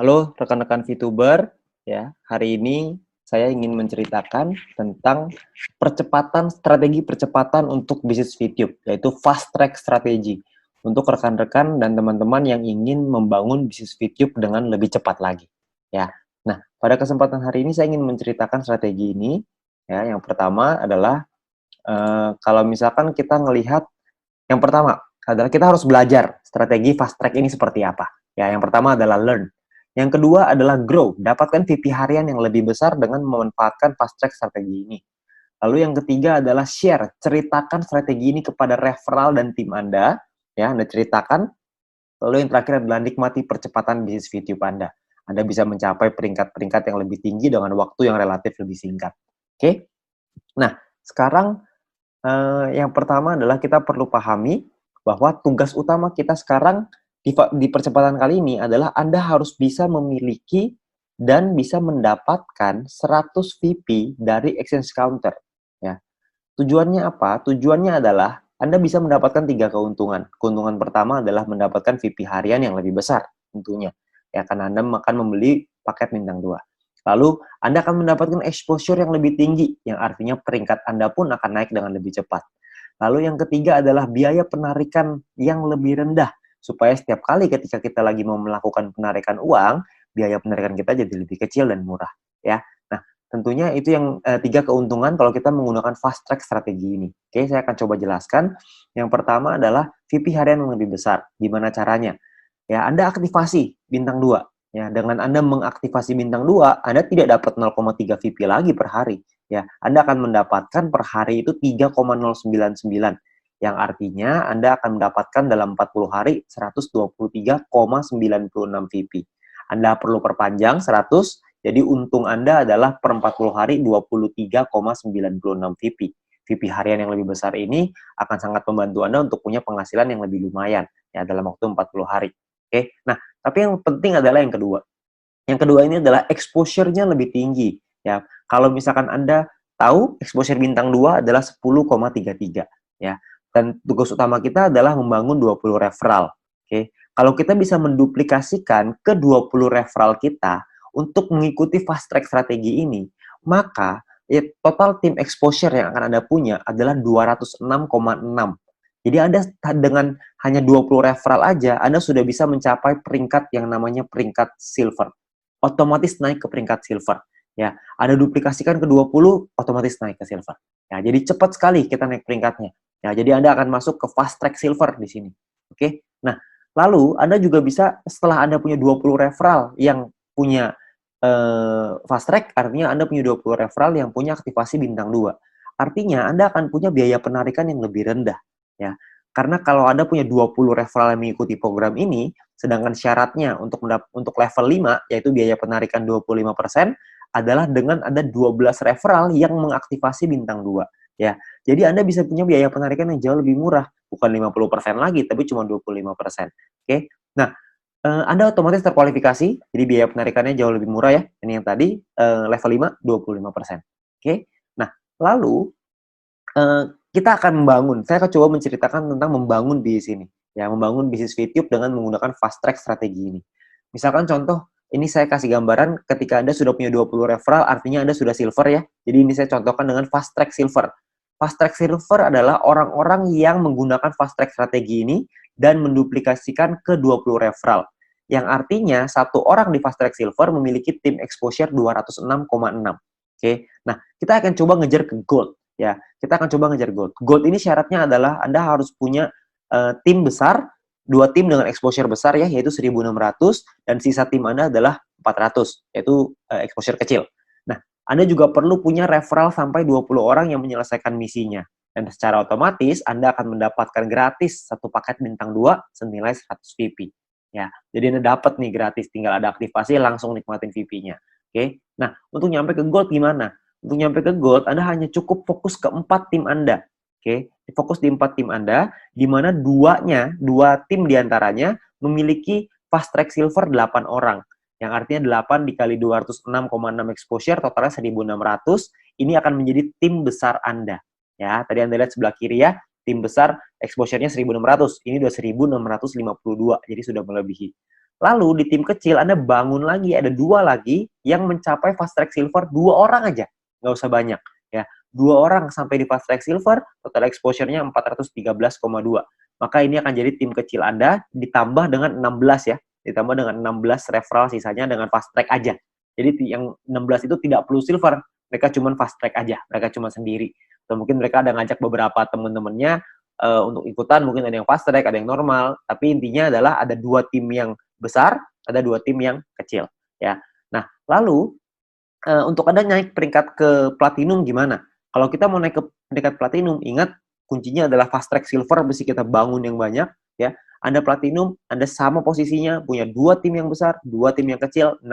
Halo rekan-rekan VTuber, ya. Hari ini saya ingin menceritakan tentang strategi percepatan untuk bisnis VTube, yaitu fast track strategi untuk rekan-rekan dan teman-teman yang ingin membangun bisnis VTube dengan lebih cepat lagi, ya. Nah, pada kesempatan hari ini saya ingin menceritakan strategi ini, ya. Yang pertama adalah kalau misalkan kita ngelihat, yang pertama adalah kita harus belajar strategi fast track ini seperti apa. Ya, yang pertama adalah learn. Yang kedua adalah grow, dapatkan VP harian yang lebih besar dengan memanfaatkan fast track strategi ini. Lalu yang ketiga adalah share, ceritakan strategi ini kepada referral dan tim Anda, ya, Anda ceritakan. Lalu yang terakhir adalah nikmati percepatan bisnis VTube Anda. Anda bisa mencapai peringkat-peringkat yang lebih tinggi dengan waktu yang relatif lebih singkat. Oke? Nah, sekarang yang pertama adalah kita perlu pahami bahwa tugas utama kita sekarang di percepatan kali ini adalah Anda harus bisa memiliki dan bisa mendapatkan 100 VP dari Exchange Counter, ya. Tujuannya apa? Tujuannya adalah Anda bisa mendapatkan 3 keuntungan. Keuntungan pertama adalah mendapatkan VP harian yang lebih besar tentunya, ya, karena Anda akan membeli paket bintang 2. Lalu Anda akan mendapatkan exposure yang lebih tinggi, yang artinya peringkat Anda pun akan naik dengan lebih cepat. Lalu yang ketiga adalah biaya penarikan yang lebih rendah, supaya setiap kali ketika kita lagi mau melakukan penarikan uang, biaya penarikan kita jadi lebih kecil dan murah, ya. Nah, tentunya itu yang 3 keuntungan kalau kita menggunakan fast track strategi ini. Oke, saya akan coba jelaskan. Yang pertama adalah VP harian yang lebih besar. Gimana caranya? Ya, Anda aktivasi bintang 2. Ya, dengan Anda mengaktifasi bintang 2, Anda tidak dapat 0,3 VP lagi per hari. Ya, Anda akan mendapatkan per hari itu 3,099, yang artinya Anda akan mendapatkan dalam 40 hari 123,96 VP. Anda perlu perpanjang 100, jadi untung Anda adalah per 40 hari 23,96 VP. VP harian yang lebih besar ini akan sangat membantu Anda untuk punya penghasilan yang lebih lumayan, ya, dalam waktu 40 hari. Oke, nah, tapi yang penting adalah yang kedua. Yang kedua ini adalah exposure-nya lebih tinggi, ya. Kalau misalkan Anda tahu exposure bintang 2 adalah 10,33, ya. Dan tugas utama kita adalah membangun 20 referral. Oke. Kalau kita bisa menduplikasikan ke 20 referral kita untuk mengikuti fast track strategi ini, maka ya, total tim exposure yang akan Anda punya adalah 206,6. Jadi Anda dengan hanya 20 referral aja, Anda sudah bisa mencapai peringkat yang namanya peringkat silver. Otomatis naik ke peringkat silver. Ya, Anda duplikasikan ke 20, otomatis naik ke silver. Ya, jadi cepat sekali kita naik peringkatnya. Ya, jadi Anda akan masuk ke fast track silver di sini. Oke. Nah, lalu Anda juga bisa setelah Anda punya 20 referral yang punya fast track, artinya Anda punya 20 referral yang punya aktivasi bintang 2. Artinya Anda akan punya biaya penarikan yang lebih rendah, ya. Karena kalau Anda punya 20 referral yang mengikuti program ini, sedangkan syaratnya untuk level 5, yaitu biaya penarikan 25%, adalah dengan ada 12 referral yang mengaktifasi bintang 2, ya. Jadi Anda bisa punya biaya penarikan yang jauh lebih murah, bukan 50% lagi, tapi cuma 25%. Oke. Nah, Anda otomatis terkualifikasi, jadi biaya penarikannya jauh lebih murah, ya. Ini yang tadi, level 5, 25%. Oke. Nah, lalu kita akan saya akan coba menceritakan tentang membangun bisnis ini, ya, membangun bisnis VTube dengan menggunakan fast track strategi ini. Misalkan contoh, ini saya kasih gambaran ketika Anda sudah punya 20 referral, artinya Anda sudah silver, ya. Jadi ini saya contohkan dengan fast track silver. Fast track silver adalah orang-orang yang menggunakan fast track strategi ini dan menduplikasikan ke 20 referral. Yang artinya satu orang di fast track silver memiliki tim exposure 206,6. Oke. Nah, kita akan coba ngejar ke gold. Ya, kita akan coba ngejar gold. Gold ini syaratnya adalah Anda harus punya tim besar, 2 tim dengan exposure besar, ya, yaitu 1.600, dan sisa tim Anda adalah 400, yaitu exposure kecil. Nah, Anda juga perlu punya referral sampai 20 orang yang menyelesaikan misinya. Dan secara otomatis Anda akan mendapatkan gratis satu paket bintang 2 senilai 100 VP. Ya, jadi Anda dapat nih gratis, tinggal ada aktivasi langsung nikmatin VP-nya. Oke. Nah, untuk nyampe ke gold gimana? Untuk nyampe ke gold, Anda hanya cukup fokus ke 4 tim Anda. Oke, fokus di 4 tim Anda, di mana 2 tim diantaranya memiliki fast track silver 8 orang. Yang artinya 8 dikali 206,6 exposure, totalnya 1.600, ini akan menjadi tim besar Anda. Ya, tadi Anda lihat sebelah kiri, ya, tim besar exposure-nya 1.600, ini udah 1.652, jadi sudah melebihi. Lalu di tim kecil Anda bangun lagi, ada 2 lagi yang mencapai fast track silver 2 orang aja, nggak usah banyak ya. 2 orang sampai di fast track silver, total exposure-nya 413,2. Maka ini akan jadi tim kecil Anda ditambah dengan 16 ya, ditambah dengan 16 referral sisanya dengan fast track aja. Jadi yang 16 itu tidak perlu silver, mereka cuma fast track aja, mereka cuma sendiri. Atau mungkin mereka ada ngajak beberapa teman-temannya untuk ikutan, mungkin ada yang fast track, ada yang normal, tapi intinya adalah ada 2 tim yang besar, ada 2 tim yang kecil ya. Nah, lalu untuk Anda naik peringkat ke platinum gimana? Kalau kita mau naik ke peringkat platinum, ingat kuncinya adalah fast track silver, mesti kita bangun yang banyak ya. Anda platinum, Anda sama posisinya, punya 2 tim yang besar, 2 tim yang kecil, 16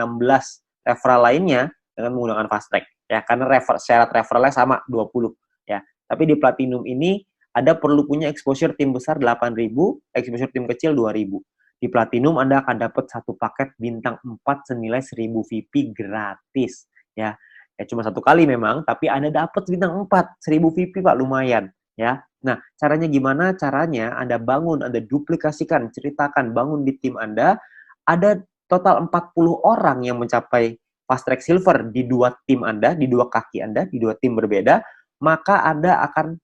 referral lainnya dengan menggunakan fast track ya, karena syarat referralnya sama 20 ya. Tapi di platinum ini Anda perlu punya exposure tim besar 8.000, exposure tim kecil 2.000. Di Platinum Anda akan dapat satu paket bintang 4 senilai 1000 VP gratis ya. Ya cuma satu kali memang, tapi Anda dapat bintang 4, 1000 VP Pak, lumayan ya. Nah, caranya gimana? Caranya Anda bangun, Anda duplikasikan, ceritakan, bangun di tim Anda, ada total 40 orang yang mencapai fast track silver di 2 tim Anda, di 2 kaki Anda, di 2 tim berbeda, maka Anda akan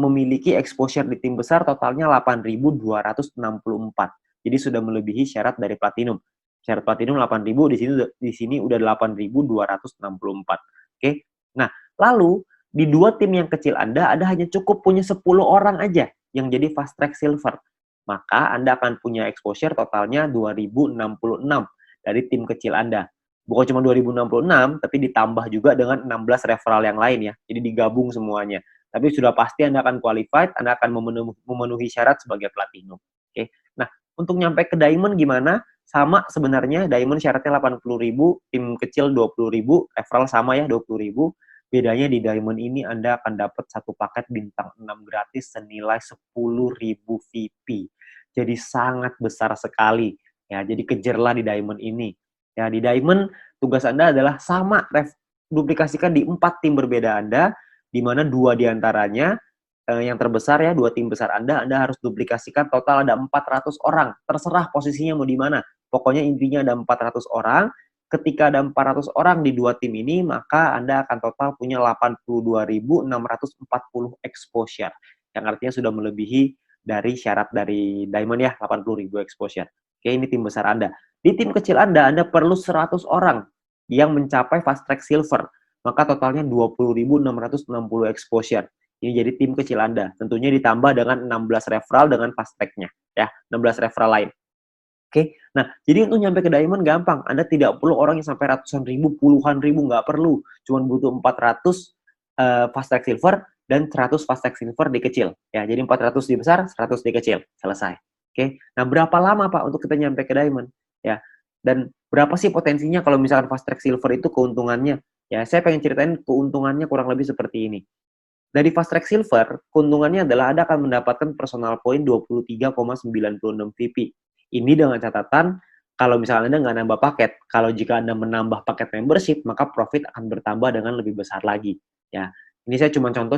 memiliki exposure di tim besar totalnya 8.264. Jadi sudah melebihi syarat dari platinum. Syarat platinum 8.000, di sini udah 8.264. Oke. Nah, lalu di 2 tim yang kecil Anda hanya cukup punya 10 orang aja yang jadi fast track silver. Maka Anda akan punya exposure totalnya 2.066 dari tim kecil Anda. Bukan cuma 2.066, tapi ditambah juga dengan 16 referral yang lain ya. Jadi digabung semuanya. Tapi sudah pasti Anda akan qualified, Anda akan memenuhi syarat sebagai platinum. Oke. Nah, untuk nyampe ke diamond gimana? Sama sebenarnya, diamond syaratnya 80.000, tim kecil 20.000, referral sama ya 20.000. Bedanya di diamond ini Anda akan dapat satu paket bintang 6 gratis senilai 10.000 VP. Jadi sangat besar sekali ya. Jadi kejarlah di diamond ini. Ya, di diamond tugas Anda adalah sama duplikasikan di 4 tim berbeda Anda, di mana 2 diantaranya yang terbesar ya, 2 tim besar Anda harus duplikasikan total ada 400 orang. Terserah posisinya mau di mana. Pokoknya intinya ada 400 orang. Ketika ada 400 orang di 2 tim ini, maka Anda akan total punya 82.640 exposure. Yang artinya sudah melebihi dari syarat dari Diamond ya, 80.000 exposure. Oke, ini tim besar Anda. Di tim kecil Anda perlu 100 orang yang mencapai fast track silver. Maka totalnya 20.660 exposure. Ini jadi tim kecil Anda. Tentunya ditambah dengan 16 referral dengan fast track-nya. Ya, 16 referral lain. Oke, nah jadi untuk nyampe ke diamond gampang. Anda tidak perlu orang yang sampai ratusan ribu, puluhan ribu, nggak perlu. Cuman butuh 400 fast track silver dan 100 fast track silver di kecil. Ya, jadi 400 di besar, 100 di kecil. Selesai. Oke, nah berapa lama Pak untuk kita nyampe ke diamond? Ya, dan berapa sih potensinya kalau misalkan fast track silver itu keuntungannya? Ya, saya pengen ceritain keuntungannya kurang lebih seperti ini. Dari fast track silver, keuntungannya adalah Anda akan mendapatkan personal point 23,96 VP. Ini dengan catatan, kalau misalnya Anda nggak nambah paket, kalau jika Anda menambah paket membership, maka profit akan bertambah dengan lebih besar lagi. Ya, ini saya cuma contoh,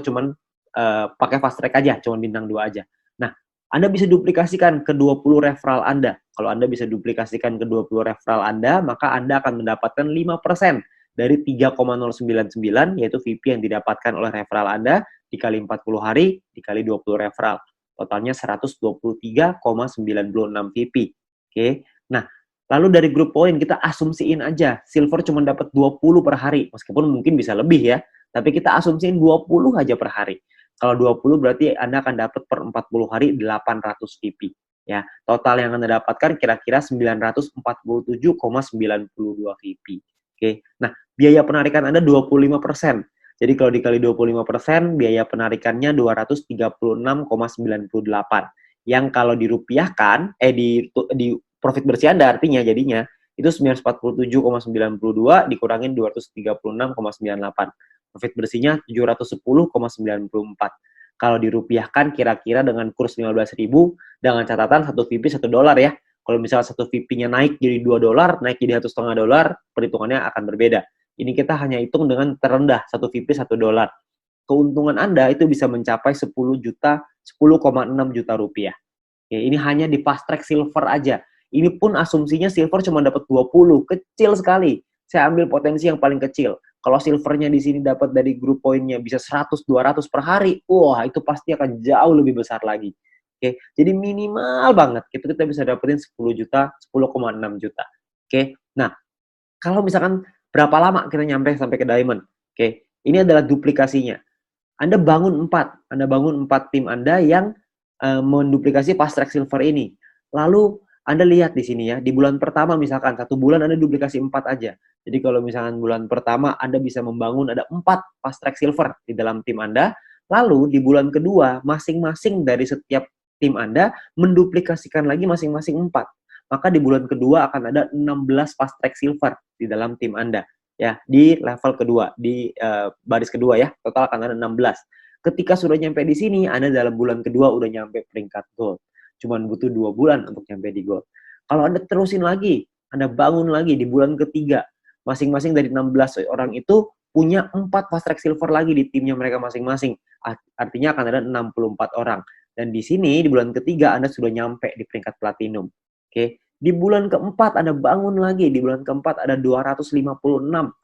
pakai fast track aja, cuma bintang 2 aja. Nah, Anda bisa duplikasikan ke 20 referral Anda. Kalau Anda bisa duplikasikan ke 20 referral Anda, maka Anda akan mendapatkan 5% dari 3,099 yaitu VP yang didapatkan oleh referral Anda dikali 40 hari dikali 20 referral. Totalnya 123,96 VP. Oke. Nah, lalu dari grup poin kita asumsiin aja silver cuma dapat 20 per hari. Meskipun mungkin bisa lebih ya, tapi kita asumsiin 20 aja per hari. Kalau 20 berarti Anda akan dapat per 40 hari 800 VP. Ya, total yang Anda dapatkan kira-kira 947,92 VP. Oke. Nah, biaya penarikan Anda 25%. Jadi kalau dikali 25%, biaya penarikannya 236,98. Yang kalau dirupiahkan, di profit bersih Anda artinya jadinya, itu 947,92 dikurangin 236,98. Profit bersihnya 710,94. Kalau dirupiahkan kira-kira dengan kurs 15.000, dengan catatan 1 VP $1 ya. Kalau misalnya 1 VP-nya naik jadi $2, naik jadi $1,5, perhitungannya akan berbeda. Ini kita hanya hitung dengan terendah, 1 VP $1. Keuntungan Anda itu bisa mencapai 10,6 juta rupiah. Oke, ini hanya di fast track silver aja. Ini pun asumsinya silver cuma dapat 20, kecil sekali. Saya ambil potensi yang paling kecil. Kalau silvernya di sini dapat dari grup poinnya bisa 100, 200 per hari, wah itu pasti akan jauh lebih besar lagi. Oke, jadi minimal banget kita bisa dapetin 10 juta, 10,6 juta. Oke. Nah, kalau misalkan berapa lama kita nyampe sampai ke diamond? Oke, ini adalah duplikasinya. Anda bangun 4 tim Anda yang menduplikasi fast track silver ini. Lalu Anda lihat di sini ya, di bulan pertama misalkan 1 bulan Anda duplikasi 4 aja. Jadi kalau misalkan bulan pertama Anda bisa membangun ada 4 fast track silver di dalam tim Anda, lalu di bulan kedua masing-masing dari setiap tim Anda menduplikasikan lagi masing-masing 4. Maka di bulan kedua akan ada 16 fast track silver di dalam tim Anda. Ya, di level kedua, di baris kedua ya, total akan ada 16. Ketika sudah nyampe di sini, Anda dalam bulan kedua udah nyampe peringkat gold. Cuman butuh 2 bulan untuk nyampe di gold. Kalau Anda terusin lagi, Anda bangun lagi di bulan ketiga, masing-masing dari 16 orang itu punya 4 fast track silver lagi di timnya mereka masing-masing. Artinya akan ada 64 orang. Dan di sini, di bulan ketiga, Anda sudah nyampe di peringkat platinum. Oke. Di bulan keempat Anda bangun lagi, di bulan keempat ada 256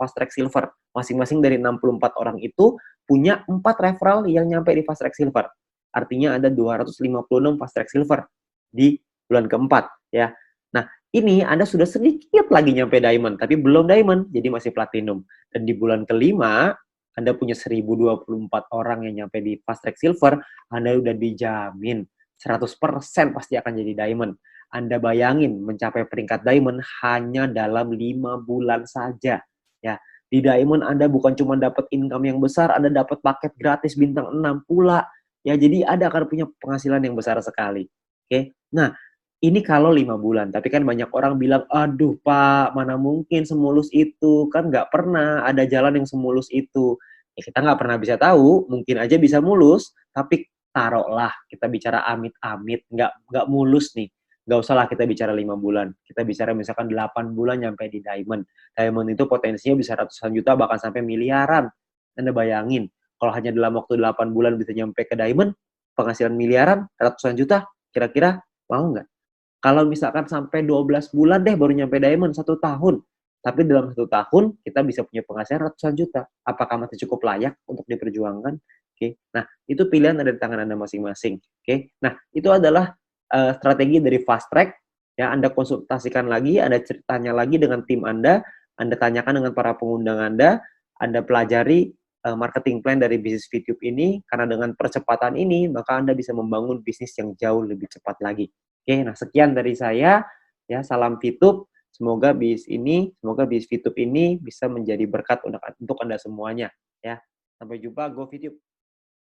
fast track silver. Masing-masing dari 64 orang itu punya 4 referral yang nyampe di fast track silver. Artinya ada 256 fast track silver di bulan keempat ya. Nah, ini Anda sudah sedikit lagi nyampe diamond, tapi belum diamond, jadi masih platinum. Dan di bulan kelima, Anda punya 1024 orang yang nyampe di fast track silver, Anda udah dijamin 100% pasti akan jadi diamond. Anda bayangin mencapai peringkat diamond hanya dalam 5 bulan saja. Ya, di diamond Anda bukan cuma dapat income yang besar, Anda dapat paket gratis bintang 6 pula. Ya, jadi Anda akan punya penghasilan yang besar sekali. Oke. Nah, ini kalau 5 bulan. Tapi kan banyak orang bilang, aduh Pak, mana mungkin semulus itu. Kan nggak pernah ada jalan yang semulus itu. Ya, kita nggak pernah bisa tahu, mungkin aja bisa mulus, tapi taruhlah kita bicara amit-amit, nggak mulus nih. Nggak usah lah kita bicara 5 bulan. Kita bicara misalkan 8 bulan nyampe di diamond. Diamond itu potensinya bisa ratusan juta, bahkan sampai miliaran. Anda bayangin, kalau hanya dalam waktu 8 bulan bisa nyampe ke diamond, penghasilan miliaran, ratusan juta, kira-kira mau nggak? Kalau misalkan sampai 12 bulan deh baru nyampe diamond, 1 tahun. Tapi dalam 1 tahun, kita bisa punya penghasilan ratusan juta. Apakah masih cukup layak untuk diperjuangkan? Oke. Nah, itu pilihan ada di tangan Anda masing-masing. Oke. Nah, itu adalah strategi dari fast track. Ya, Anda konsultasikan lagi, Anda ceritanya lagi dengan tim Anda tanyakan dengan para pengundang Anda pelajari marketing plan dari bisnis VTube ini, karena dengan percepatan ini, maka Anda bisa membangun bisnis yang jauh lebih cepat lagi. Oke, nah sekian dari saya. Ya, salam VTube. Semoga bisnis VTube ini bisa menjadi berkat untuk Anda semuanya. Ya, sampai jumpa, Go VTube.